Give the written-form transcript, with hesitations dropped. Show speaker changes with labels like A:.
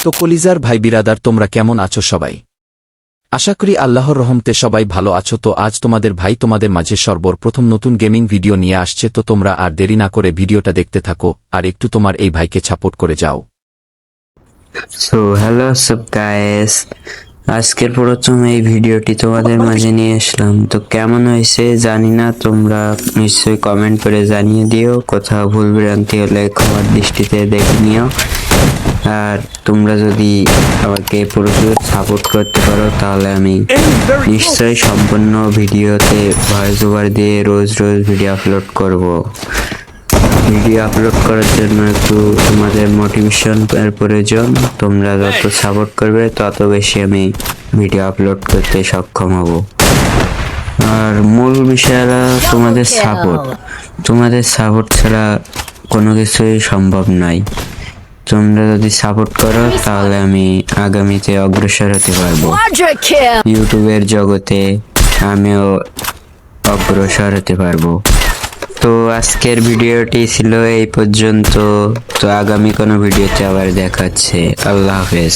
A: তো কলিজার ভাই বিরাদার, তোমরা কেমন আছো সবাই? আশা করি আল্লাহর রহমতে সবাই ভালো আছো। তো আজ তোমাদের ভাই তোমাদের মাঝে সর্বপ্রথম নতুন গেমিং ভিডিও নিয়ে আসছে। তো তোমরা আর দেরি না করে ভিডিওটা দেখতে থাকো আর একটু তোমার এই ভাইকে সাপোর্ট করে যাও।
B: সো হ্যালো সব গাইস, আজকের প্রথম এই ভিডিওটি তোমাদের মাঝে নিয়ে আসলাম। তো কেমন হয়েছে জানি না, তোমরা নিশ্চয়ই কমেন্ট করে জানিয়ে দিও। কোথাও ভুল ভ্রান্তি হলে ক্ষমার দৃষ্টিতে দেখে নিও। আর তোমরা যদি আমাকে প্রচুর সাপোর্ট করতে পারো তাহলে আমি নিশ্চয়ই সম্পূর্ণ ভিডিওতে ভয়েস ওভার দিয়ে রোজ রোজ ভিডিও আপলোড করব। ভিডিও আপলোড করার জন্য একটু তোমাদের মোটিভেশন এর প্রয়োজন। তোমরা যত সাপোর্ট করবে তত বেশি আমি ভিডিও আপলোড করতে সক্ষম হব। আর মূল বিষয়টা তোমাদের সাপোর্ট ছাড়া কোনো কিছুই সম্ভব নয়। তোমরা যদি সাপোর্ট করো তাহলে আমি আগামীতে অগ্রসর হতে পারবো। ইউটিউবের জগতে আমিও অগ্রসর হতে পারবো। তো আজকের ভিডিওটি ছিল এই পর্যন্ত। তো আগামী কোনো ভিডিওতে আবার দেখাচ্ছে। আল্লাহ হাফেজ।